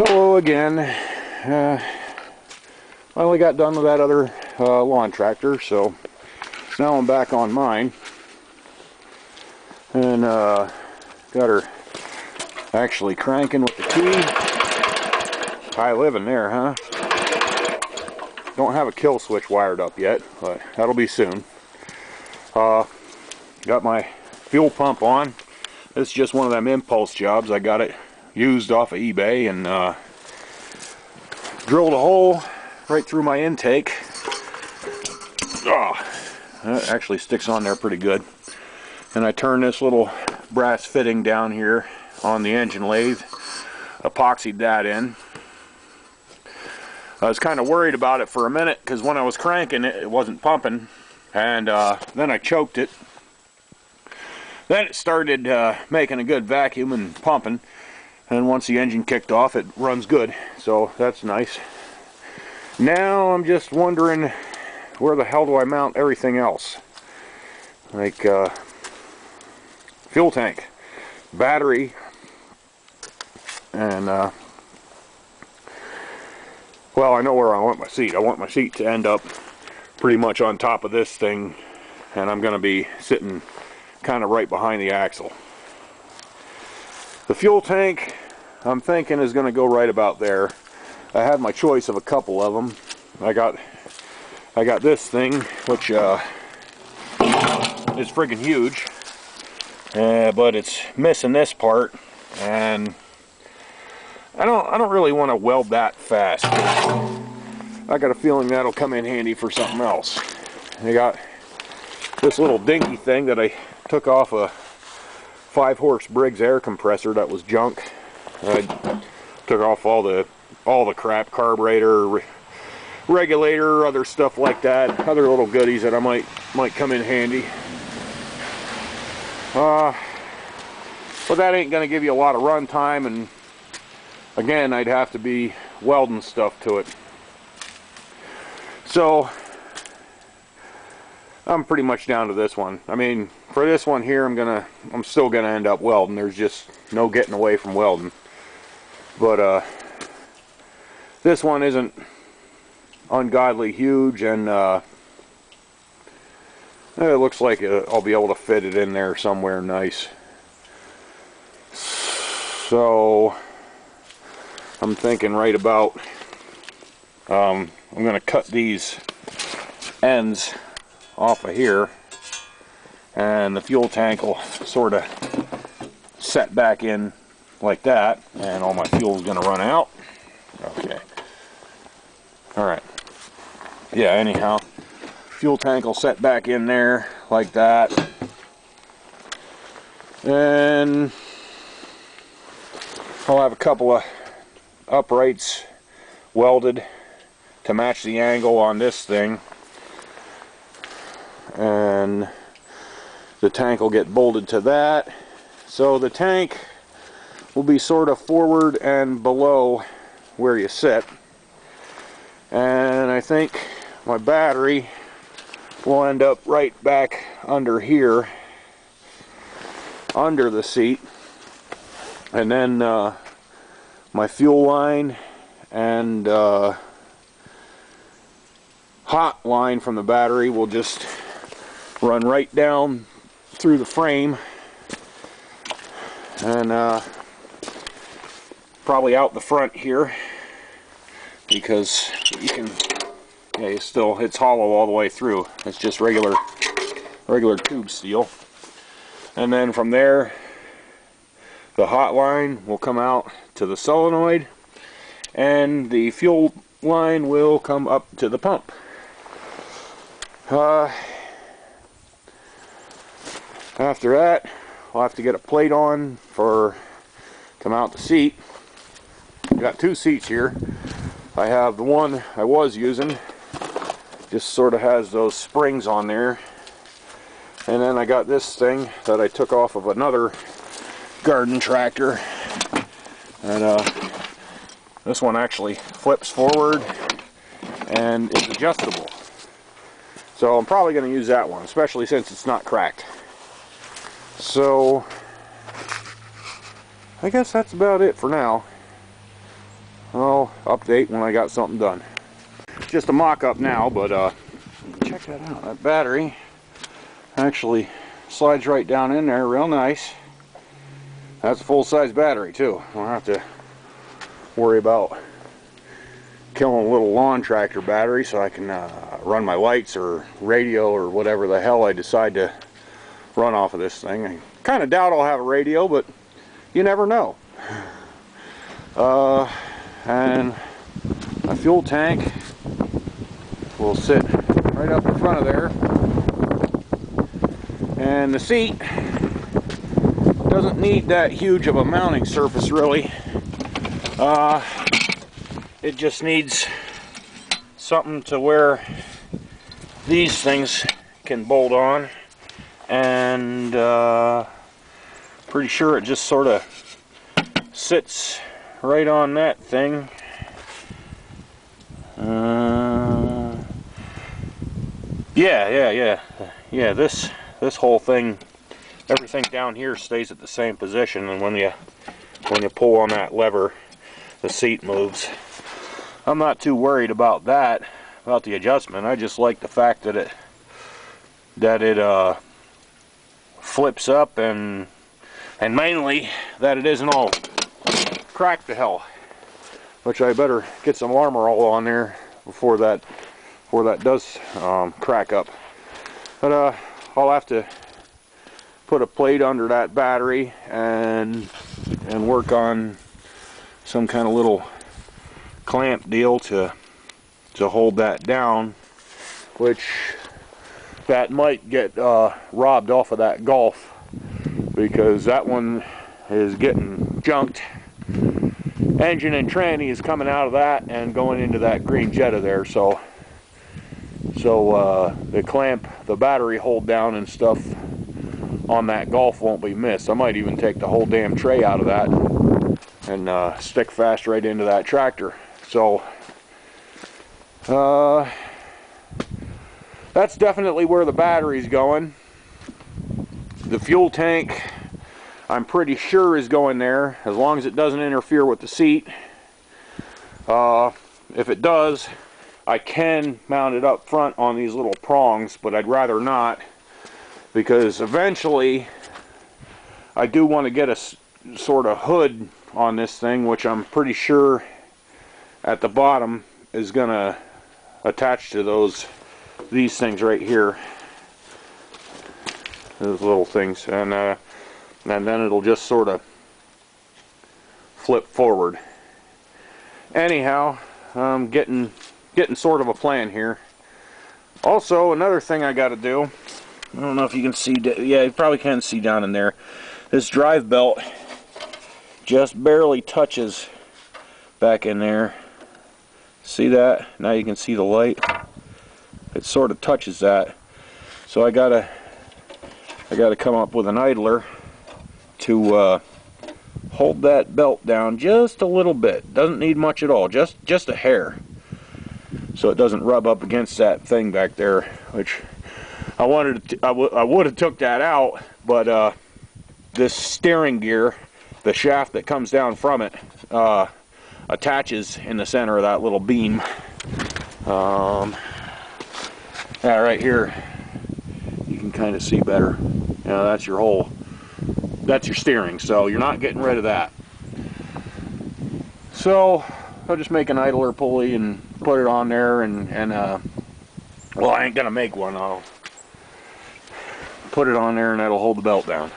Hello again. Finally got done with that other lawn tractor, so now I'm back on mine. And got her actually cranking with the key. High living there, huh? Don't have a kill switch wired up yet, but that'll be soon. Got my fuel pump on. This is just one of them impulse jobs. I got it used off of eBay and drilled a hole right through my intake. Oh, that actually sticks on there pretty good. And I turned this little brass fitting down here on the engine lathe, epoxied that in. I was kind of worried about it for a minute because when I was cranking it, it wasn't pumping, and then I choked it. Then it started making a good vacuum and pumping, and once the engine kicked off, it runs good, so that's nice. Now I'm just wondering, where the hell do I mount everything else? Like fuel tank, battery, and well, I know where I want my seat. I want my seat to end up pretty much on top of this thing, and I'm going to be sitting kind of right behind the axle. The fuel tank, I'm thinking, is going to go right about there. I had my choice of a couple of them. I got this thing, which is friggin' huge, but it's missing this part, and I don't really want to weld that fast. I got a feeling that'll come in handy for something else. I got this little dinky thing that I took off a 5-horse Briggs air compressor that was junk. I took off all the crap, carburetor, regulator, other stuff like that, other little goodies that I might come in handy. But that ain't gonna give you a lot of run time, and again, I'd have to be welding stuff to it. So I'm pretty much down to this one. I mean, for this one here, I'm still gonna end up welding. There's just no getting away from welding. But this one isn't ungodly huge, and it looks like I'll be able to fit it in there somewhere nice. So I'm thinking right about I'm gonna cut these ends off of here, and the fuel tank will sort of set back in like that, and all my fuel is going to run out. Okay. Alright. Yeah, anyhow, fuel tank will set back in there like that, and I'll have a couple of uprights welded to match the angle on this thing, and the tank will get bolted to that, so the tank will be sort of forward and below where you sit. And I think my battery will end up right back under here, under the seat, and then my fuel line and hot line from the battery will just run right down through the frame, and probably out the front here, because you can, yeah, it's hollow all the way through. It's just regular tube steel. And then from there, the hot line will come out to the solenoid, and the fuel line will come up to the pump. After that, I'll have to get a plate on to mount the seat. I got two seats here. I have the one I was using, just sort of has those springs on there, and then I got this thing that I took off of another garden tractor, and this one actually flips forward and is adjustable. So I'm probably going to use that one, especially since it's not cracked. So I guess that's about it for now. I'll update when I got something done. Just a mock-up now, but check that out. That battery actually slides right down in there real nice. That's a full-size battery too. I don't have to worry about killing a little lawn tractor battery, so I can run my lights or radio or whatever the hell I decide to run off of this thing. I kind of doubt I'll have a radio, but you never know. And a fuel tank will sit right up in front of there, and the seat doesn't need that huge of a mounting surface really. It just needs something to where these things can bolt on, and pretty sure it just sort of sits right on that thing. Yeah, this whole thing, everything down here stays at the same position, and when you pull on that lever, the seat moves. I'm not too worried about that, about the adjustment. I just like the fact that it flips up, and mainly that it isn't all cracked to hell, which I better get some armor all on there before that does crack up. But I'll have to put a plate under that battery and work on some kind of little clamp deal to hold that down, which that might get robbed off of that Golf, because that one is getting junked. Engine and tranny is coming out of that and going into that green Jetta there, so the clamp, the battery hold down and stuff on that Golf won't be missed. I might even take the whole damn tray out of that and stick fast right into that tractor. So that's definitely where the battery's going. The fuel tank, I'm pretty sure, is going there, as long as it doesn't interfere with the seat. If it does, I can mount it up front on these little prongs, but I'd rather not, because eventually I do want to get a sort of hood on this thing, which I'm pretty sure at the bottom is going to attach to these things right here, those little things, and then it'll just sort of flip forward. Anyhow, I'm getting sort of a plan here. Also, another thing I got to do, I don't know if you can see, yeah, you probably can see down in there, this drive belt just barely touches back in there. See that? Now you can see the light. It sort of touches that. So I gotta come up with an idler to hold that belt down just a little bit. Doesn't need much at all, just a hair, so it doesn't rub up against that thing back there, which I would have took that out, but this steering gear, the shaft that comes down from it, attaches in the center of that little beam. Yeah, right here you can kind of see better. That's your steering, so you're not getting rid of that. So I'll just make an idler pulley and put it on there, and well, I ain't gonna make one. I'll put it on there and that'll hold the belt down.